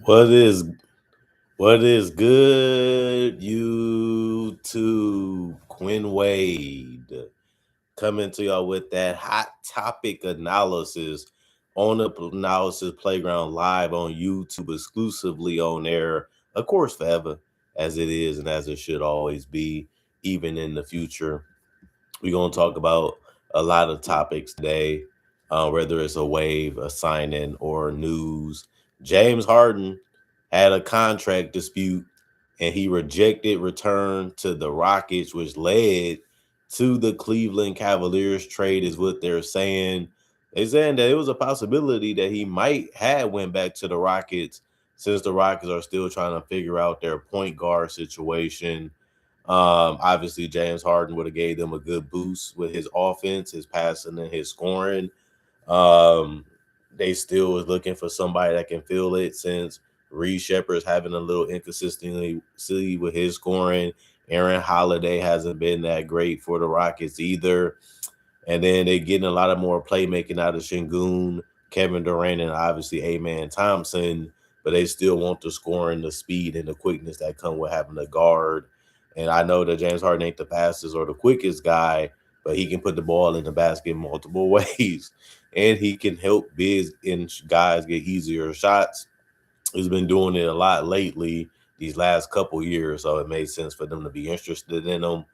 What is what is good, YouTube? Quinn Wade coming to y'all with that hot topic analysis on the Analysis Playground live on YouTube, exclusively on air, of course, forever, as it is and as it should always be, even in the future. We're going to talk about a lot of topics today, whether it's a wave, a sign in, or news. James Harden had a contract dispute and he rejected return to the Rockets, which led to the Cleveland Cavaliers trade, is what they're saying. They're saying that it was a possibility that he might have went back to the Rockets since the Rockets are still trying to figure out their point guard situation. Obviously, James Harden would have gave them a good boost with his offense, his passing, and his scoring. Um, they still was looking for somebody that can fill it since Reed Shepard's having a little inconsistency with his scoring. Aaron Holiday hasn't been that great for the Rockets either. And then they're getting a lot of more playmaking out of Shingun, Kevin Durant, and obviously A-Man Thompson, but they still want the scoring, the speed, and the quickness that come with having a guard. And I know that James Harden ain't the fastest or the quickest guy, but he can put the ball in the basket multiple ways. And he can help bigs and guys get easier shots. He's been doing it a lot lately, these last couple years, so it made sense for them to be interested in him.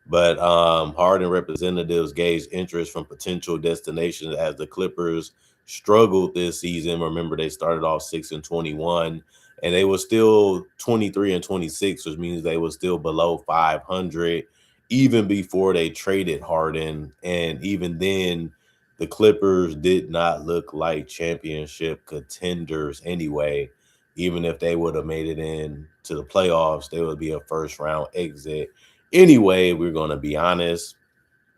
But Harden representatives gauged interest from potential destinations as the Clippers struggled this season. Remember, they started off 6-21, and they were still 23-26, which means they were still below 500 even before they traded Harden. And even then, the Clippers did not look like championship contenders anyway. Even if they would have made it in to the playoffs, they would be a first round exit. Anyway, we're going to be honest.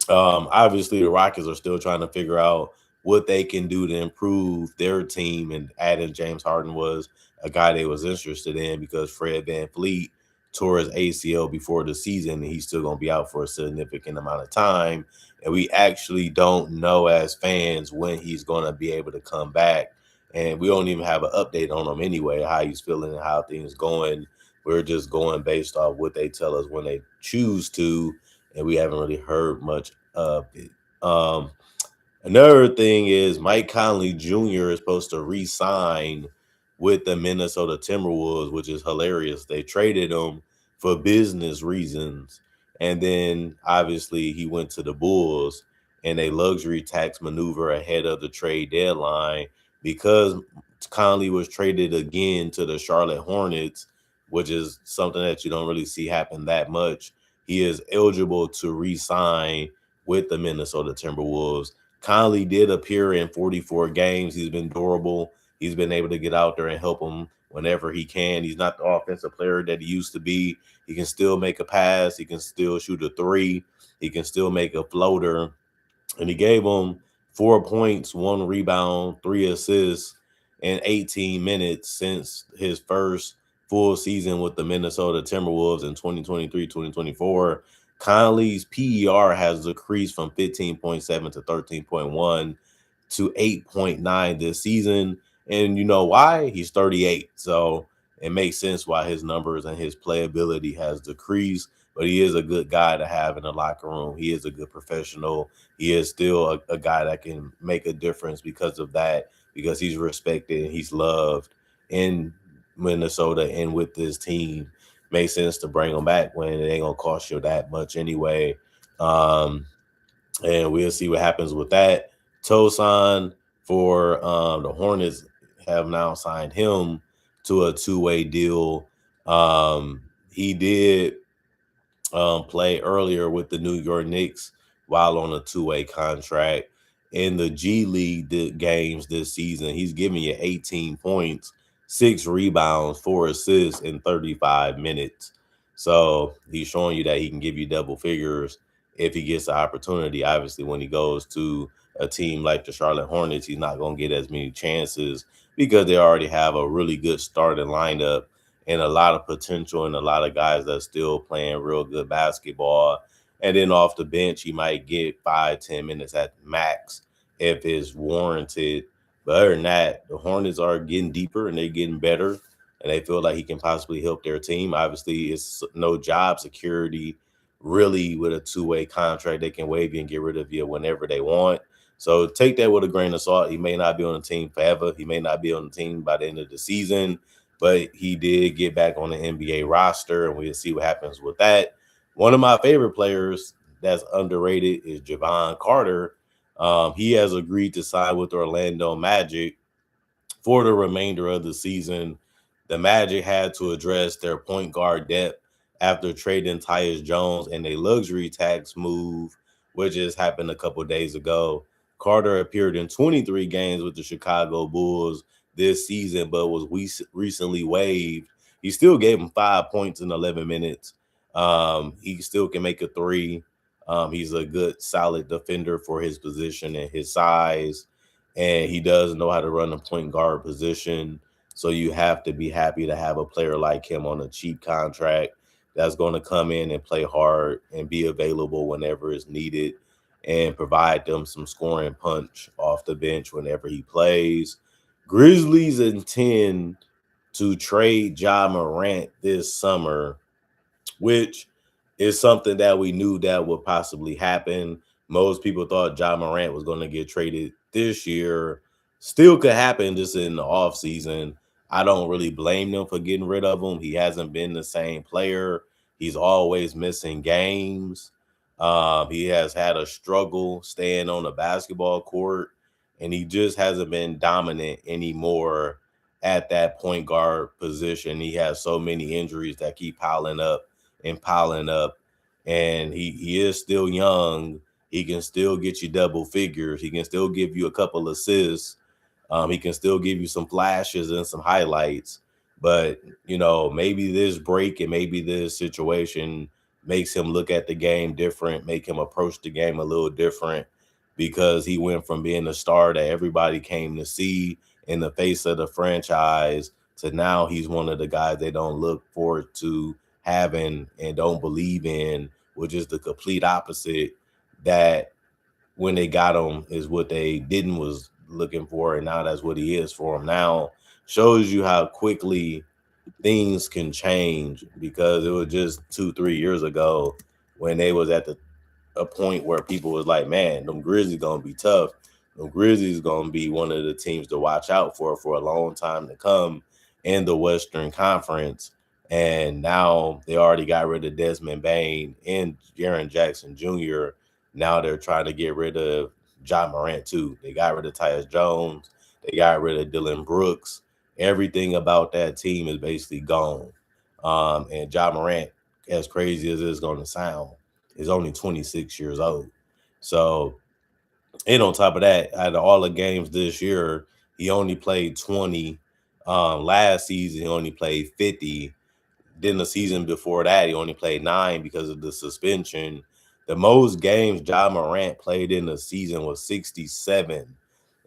Obviously, the Rockets are still trying to figure out what they can do to improve their team, and adding James Harden was a guy they was interested in because Fred VanVleet tore his ACL before the season, and he's still going to be out for a significant amount of time. And we actually don't know as fans when he's going to be able to come back, and we don't even have an update on him anyway, how he's feeling and how things going. We're just going based off what they tell us when they choose to, and we haven't really heard much of it. Another thing is Mike Conley Jr. is supposed to re-sign with the Minnesota Timberwolves, which is hilarious. They traded him for business reasons, and then obviously he went to the Bulls in a luxury tax maneuver ahead of the trade deadline because Conley was traded again to the Charlotte Hornets, which is something that you don't really see happen that much. He is eligible to re-sign with the Minnesota Timberwolves. Conley did appear in 44 games. He's been durable. He's been able to get out there and help them whenever he can. He's not the offensive player that he used to be. He can still make a pass. He can still shoot a three. He can still make a floater. And he gave them 4 points, 1 rebound, 3 assists in 18 minutes since his first full season with the Minnesota Timberwolves in 2023-2024. Conley's PER has decreased from 15.7 to 13.1 to 8.9 this season. And you know why? He's 38. So it makes sense why his numbers and his playability has decreased. But he is a good guy to have in the locker room. He is a good professional. He is still a guy that can make a difference because of that, because he's respected and he's loved in Minnesota and with this team. Makes sense to bring him back when it ain't gonna cost you that much anyway. Um, and we'll see what happens with that. Tosan for the Hornets have now signed him to a two-way deal. He did play earlier with the New York Knicks while on a two-way contract. In the G League games this season, he's giving you 18 points, 6 rebounds, 4 assists in 35 minutes. So he's showing you that he can give you double figures if he gets the opportunity. Obviously, when he goes to a team like the Charlotte Hornets, he's not going to get as many chances because they already have a really good starting lineup and a lot of potential and a lot of guys that's still playing real good basketball. And then off the bench, he might get 5-10 minutes at max if it's warranted. But other than that, the Hornets are getting deeper and they're getting better. and they feel like he can possibly help their team. Obviously, it's no job security really with a two-way contract. They can waive you and get rid of you whenever they want. So take that with a grain of salt. He may not be on the team forever. He may not be on the team by the end of the season, but he did get back on the NBA roster, and we'll see what happens with that. One of my favorite players that's underrated is Javon Carter. He has agreed to sign with the Orlando Magic for the remainder of the season. The Magic had to address their point guard depth after trading Tyus Jones and a luxury tax move, which just happened a couple days ago. Carter appeared in 23 games with the Chicago Bulls this season, but was recently waived. He still gave him 5 points in 11 minutes. He still can make a three. He's a good, solid defender for his position and his size, and he does know how to run the point guard position. So you have to be happy to have a player like him on a cheap contract that's going to come in and play hard and be available whenever it's needed and provide them some scoring punch off the bench whenever he plays. Grizzlies intend to trade Ja Morant this summer, which is something that we knew that would possibly happen. Most people thought Ja Morant was going to get traded this year. Still could happen just in the offseason. I don't really blame them for getting rid of him. He hasn't been the same player. He's always missing games. He has had a struggle staying on the basketball court, and he just hasn't been dominant anymore at that point guard position. He has so many injuries that keep piling up and piling up. And he is still young. He can still get you double figures. He can still give you a couple assists. He can still give you some flashes and some highlights. But, maybe this break and maybe this situation makes him look at the game different, make him approach the game a little different, because he went from being a star that everybody came to see in the face of the franchise to now he's one of the guys they don't look forward to having and don't believe in, which is the complete opposite. That when they got him is what they didn't was looking for, and now that's what he is for them now. Shows you how quickly things can change, because it was just 2-3 years ago when they was at a point where people was like, man, them Grizzlies gonna be tough. Them Grizzlies gonna be one of the teams to watch out for a long time to come in the Western Conference. And now they already got rid of Desmond Bain and Jaren Jackson Jr. Now they're trying to get rid of Ja Morant too. They got rid of Tyus Jones. They got rid of Dylan Brooks. Everything about that team is basically gone. And Ja Morant, as crazy as it's going to sound, is only 26 years old. So, and on top of that, out of all the games this year, he only played 20. Last season, he only played 50. Then the season before that, he only played 9 because of the suspension. The most games Ja Morant played in the season was 67,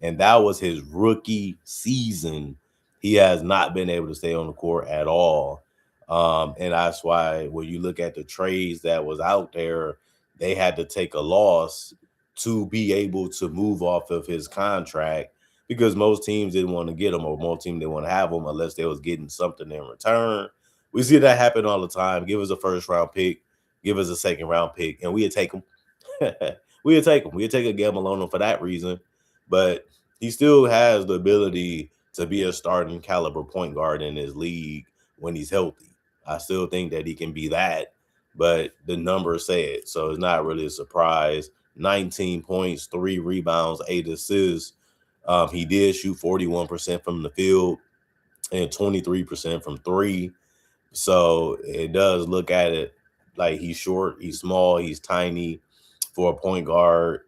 and that was his rookie season. He has not been able to stay on the court at all. And that's why when you look at the trades that was out there, they had to take a loss to be able to move off of his contract, because most teams didn't want to get him, or most teams didn't want to have him unless they was getting something in return. We see that happen all the time. Give us a first round pick, give us a second round pick, and we'd take him. We'd take him. We'd take a gamble on him for that reason. But he still has the ability to be a starting caliber point guard in his league when he's healthy. I still think that he can be that, but the numbers say it. So it's not really a surprise. 19 points, 3 rebounds, 8 assists. He did shoot 41% from the field and 23% from three. So it does look at it like he's short, he's small, he's tiny for a point guard,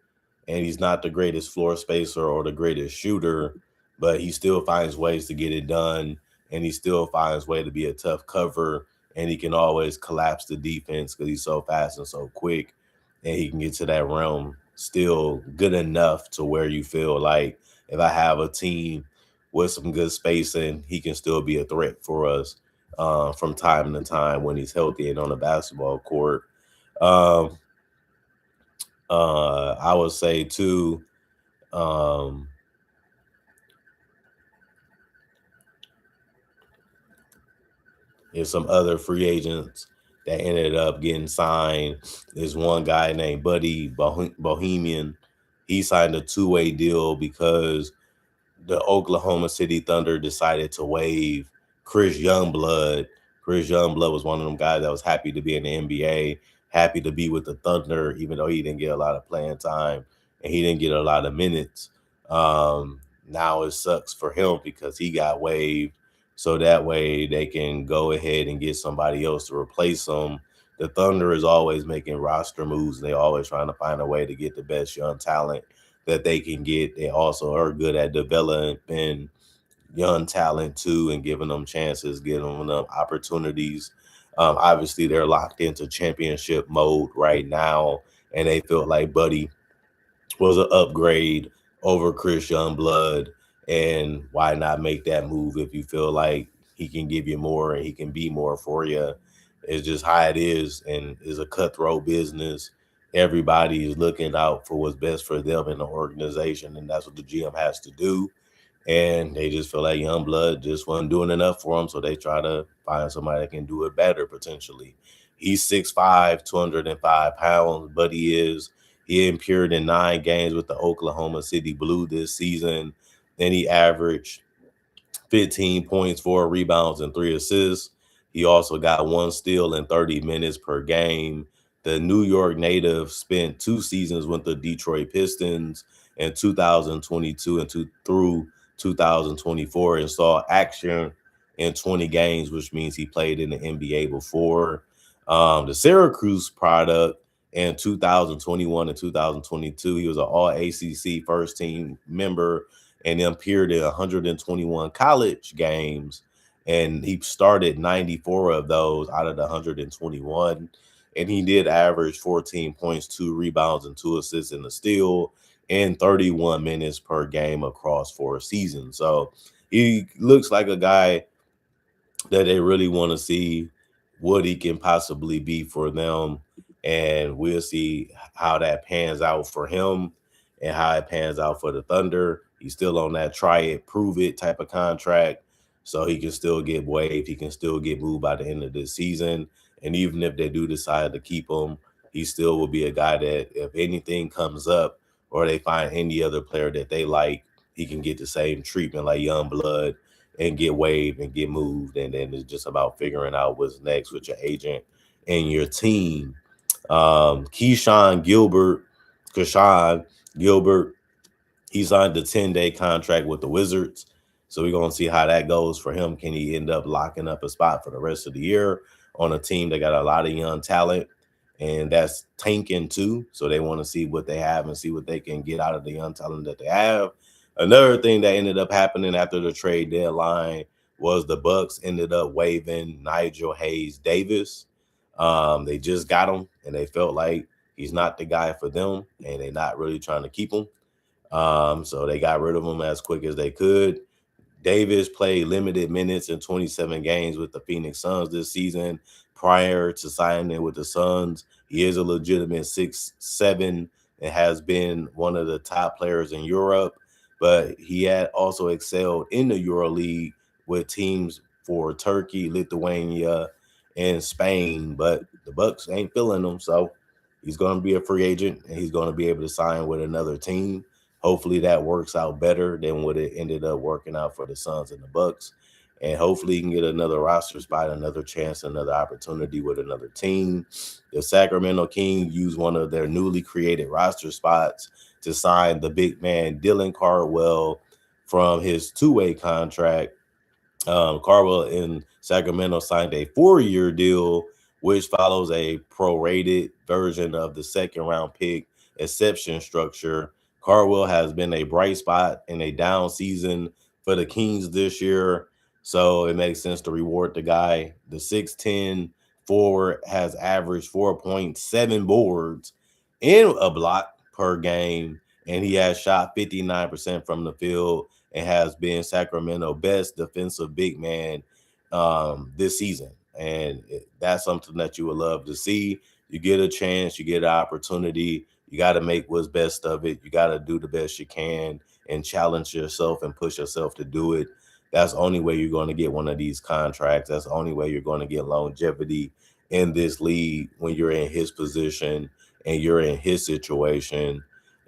and he's not the greatest floor spacer or the greatest shooter, but he still finds ways to get it done, and he still finds way to be a tough cover, and he can always collapse the defense because he's so fast and so quick, and he can get to that realm still good enough to where you feel like if I have a team with some good spacing, he can still be a threat for us from time to time when he's healthy and on the basketball court. Um, I would say too, um, There's some other free agents that ended up getting signed. There's one guy named Buddy Bohemian. He signed a two-way deal because the Oklahoma City Thunder decided to waive Chris Youngblood. Chris Youngblood was one of them guys that was happy to be in the NBA, happy to be with the Thunder, even though he didn't get a lot of playing time and he didn't get a lot of minutes. Now it sucks for him because he got waived. So that way they can go ahead and get somebody else to replace him. The Thunder is always making roster moves. They're always trying to find a way to get the best young talent that they can get. They also are good at developing young talent too and giving them chances, giving them opportunities. Obviously, they're locked into championship mode right now, and they feel like Buddy was an upgrade over Chris Youngblood. And why not make that move if you feel like he can give you more and he can be more for you? It's just how it is, and it's a cutthroat business. Everybody is looking out for what's best for them in the organization, and that's what the GM has to do. And they just feel like Youngblood just wasn't doing enough for him, so they try to find somebody that can do it better potentially. He's 6'5", 205 pounds, but he appeared in 9 games with the Oklahoma City Blue this season. Then he averaged 15 points, 4 rebounds, and 3 assists. He also got 1 steal in 30 minutes per game. The New York native spent 2 seasons with the Detroit Pistons in 2022 through 2024 and saw action in 20 games, which means he played in the NBA before. The Syracuse product in 2021 and 2022, he was an All ACC first team member and then appeared in 121 college games. And he started 94 of those out of the 121. And he did average 14 points, 2 rebounds, and 2 assists in the steal in 31 minutes per game across 4 seasons. So he looks like a guy that they really want to see what he can possibly be for them. And we'll see how that pans out for him and how it pans out for the Thunder. He's still on that try it, prove it type of contract. So he can still get waived. He can still get moved by the end of this season. And even if they do decide to keep him, he still will be a guy that if anything comes up or they find any other player that they like, he can get the same treatment like Youngblood and get waived and get moved. And then it's just about figuring out what's next with your agent and your team. Keshawn Gilbert, he signed a 10-day contract with the Wizards. So we're going to see how that goes for him. Can he end up locking up a spot for the rest of the year on a team that got a lot of young talent and that's tanking too? So they want to see what they have and see what they can get out of the young talent that they have. Another thing that ended up happening after the trade deadline was the Bucks ended up waiving Nigel Hayes Davis. They just got him, and they felt like he's not the guy for them, and they're not really trying to keep him. So they got rid of him as quick as they could. Davis played limited minutes in 27 games with the Phoenix Suns this season. Prior to signing with the Suns, he is a legitimate 6'7" and has been one of the top players in Europe. But he had also excelled in the EuroLeague with teams for Turkey, Lithuania, and Spain. But the Bucks ain't feeling him, so he's going to be a free agent and he's going to be able to sign with another team. Hopefully that works out better than what it ended up working out for the Suns and the Bucks. And hopefully he can get another roster spot, another chance, another opportunity with another team. The Sacramento Kings used one of their newly created roster spots to sign the big man Dylan Cardwell from his two-way contract. Cardwell in Sacramento signed a 4-year deal, which follows a prorated version of the second-round pick exception structure. Cardwell has been a bright spot in a down season for the Kings this year, so it makes sense to reward the guy. The 6'10" forward has averaged 4.7 boards in a block per game, and he has shot 59% from the field and has been Sacramento best defensive big man this season. And that's something that you would love to see. You get a chance, you get an opportunity. You got to make what's best of it. You got to do the best you can and challenge yourself and push yourself to do it. That's the only way you're going to get one of these contracts. That's the only way you're going to get longevity in this league when you're in his position and you're in his situation.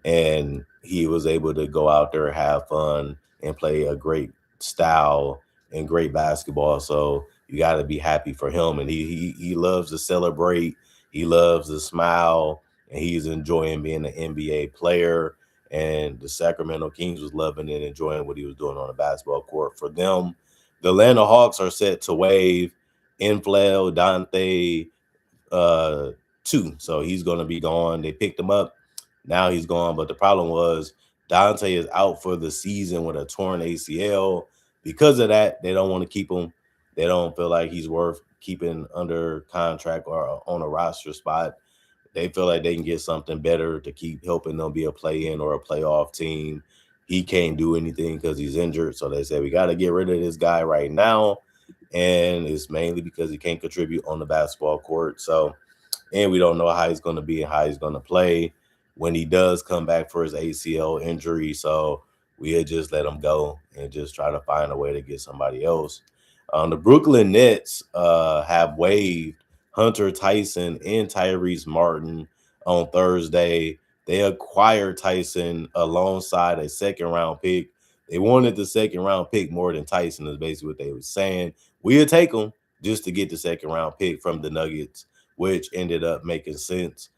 And he was able to go out there, have fun, and play a great style and great basketball. So you got to be happy for him. And he loves to celebrate. He loves to smile, and he's enjoying being an NBA player. And the Sacramento Kings was loving and enjoying what he was doing on the basketball court. For them, the Atlanta Hawks are set to waive Inflel Dante uh too. So he's gonna be gone. They picked him up. Now he's gone. But the problem was Dante is out for the season with a torn ACL. Because of that, they don't want to keep him. They don't feel like he's worth keeping under contract or on a roster spot. They feel like they can get something better to keep helping them be a play-in or a playoff team. He can't do anything because he's injured. So they said, we got to get rid of this guy right now. And it's mainly because he can't contribute on the basketball court. So, and we don't know how he's going to be and how he's going to play when he does come back for his ACL injury. So we had just let him go and just try to find a way to get somebody else. The Brooklyn Nets have waived Hunter Tyson and Tyrese Martin on Thursday. They acquired Tyson alongside a second-round pick. They wanted the second-round pick more than Tyson, is basically what they were saying. We'll take him just to get the second-round pick from the Nuggets, which ended up making sense.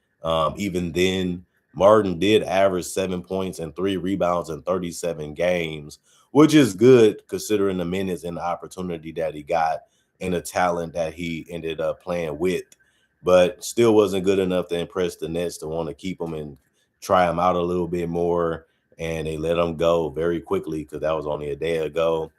Even then, Martin did average 7 points and 3 rebounds in 37 games, which is good considering the minutes and the opportunity that he got and the talent that he ended up playing with. But still wasn't good enough to impress the Nets to want to keep him and try him out a little bit more. And they let him go very quickly because that was only a day ago.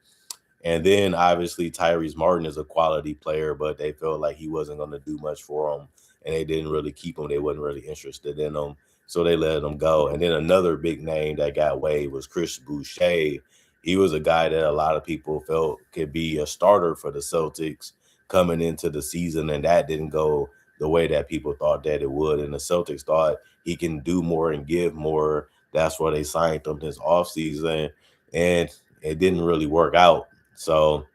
And then obviously Tyrese Martin is a quality player, but they felt like he wasn't going to do much for them, and they didn't really keep him. They wasn't really interested in him, so they let him go. And then another big name that got waived was Chris Boucher. He was a guy that a lot of people felt could be a starter for the Celtics coming into the season, and that didn't go the way that people thought that it would. And the Celtics thought he can do more and give more. That's why they signed him this offseason, and it didn't really work out. So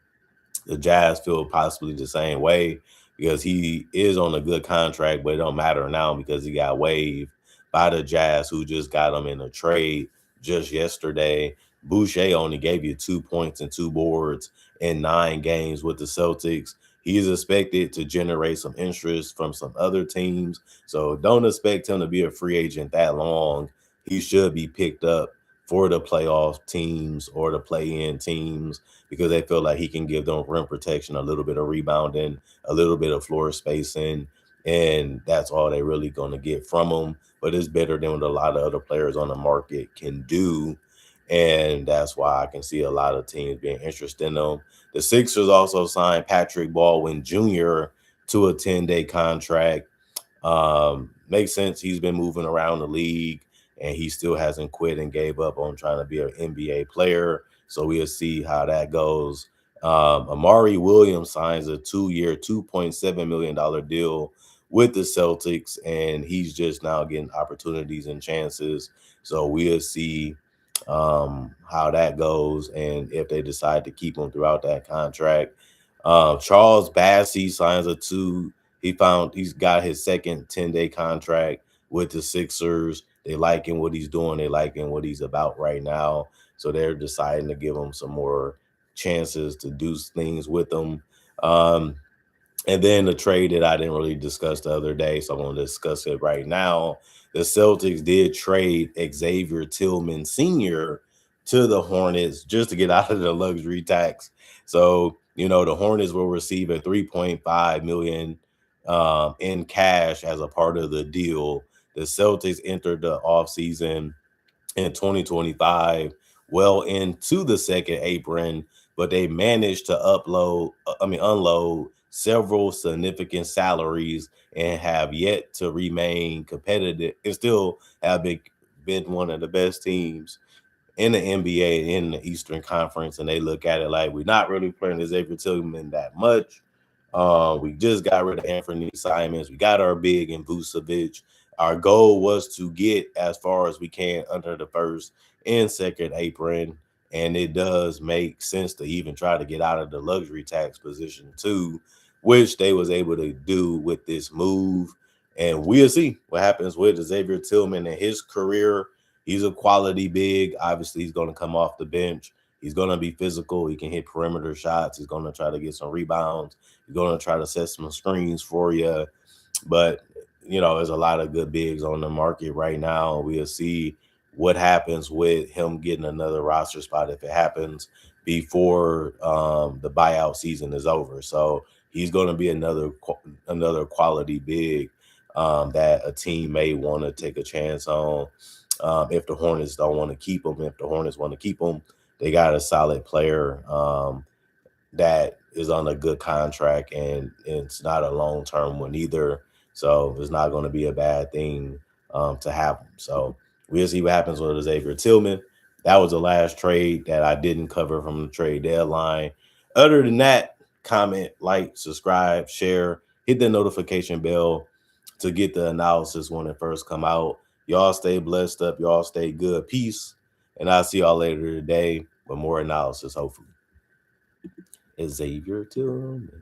the Jazz feel possibly the same way because he is on a good contract, but it don't matter now because he got waived by the Jazz, who just got him in a trade just yesterday. Boucher only gave you 2 points and 2 boards in 9 games with the Celtics. He's expected to generate some interest from some other teams, so don't expect him to be a free agent that long. He should be picked up for the playoff teams or the play-in teams because they feel like he can give them rim protection, a little bit of rebounding, a little bit of floor spacing, and that's all they're really going to get from him. But it's better than what a lot of other players on the market can do, and that's why I can see a lot of teams being interested in them. The Sixers also signed Patrick Baldwin Jr. to a 10-day contract. Makes sense. He's been moving around the league and he still hasn't quit and gave up on trying to be an NBA player. So we'll see how that goes. Amari Williams signs a 2-year, $2.7 million deal with the Celtics, and he's just now getting opportunities and chances. So we'll see how that goes and if they decide to keep him throughout that contract. Charles Bassey signs a 2. He's got his second 10-day contract with the Sixers. They liking what he's doing. They liking what he's about right now. So they're deciding to give him some more chances to do things with him. And then the trade that I didn't really discuss the other day, so I'm going to discuss it right now. The Celtics did trade Xavier Tillman Sr. to the Hornets just to get out of the luxury tax. So, the Hornets will receive a $3.5 million in cash as a part of the deal. The Celtics entered the offseason in 2025 well into the second apron, but they managed to unload several significant salaries and have yet to remain competitive and still have been one of the best teams in the NBA in the Eastern Conference. And they look at it like, we're not really playing Xavier Tillman that much. We just got rid of Anthony Simons. We got our big in Vucevic. Our goal was to get as far as we can under the first and second apron. And it does make sense to even try to get out of the luxury tax position too, which they was able to do with this move. And we'll see what happens with Xavier Tillman and his career. He's a quality big. Obviously, he's going to come off the bench. He's going to be physical. He can hit perimeter shots. He's going to try to get some rebounds. He's going to try to set some screens for you. But, there's a lot of good bigs on the market right now. We'll see what happens with him getting another roster spot if it happens before the buyout season is over. So he's going to be another quality big that a team may want to take a chance on. If the Hornets don't want to keep him, if the Hornets want to keep him, they got a solid player that is on a good contract, and it's not a long-term one either. So it's not going to be a bad thing to have him. So we'll see what happens with Xavier Tillman. That was the last trade that I didn't cover from the trade deadline. Other than that, comment, like, subscribe, share, hit the notification bell to get the analysis when it first come out. Y'all stay blessed up. Y'all stay good. Peace. And I'll see y'all later today with more analysis, hopefully. Xavier Tillman.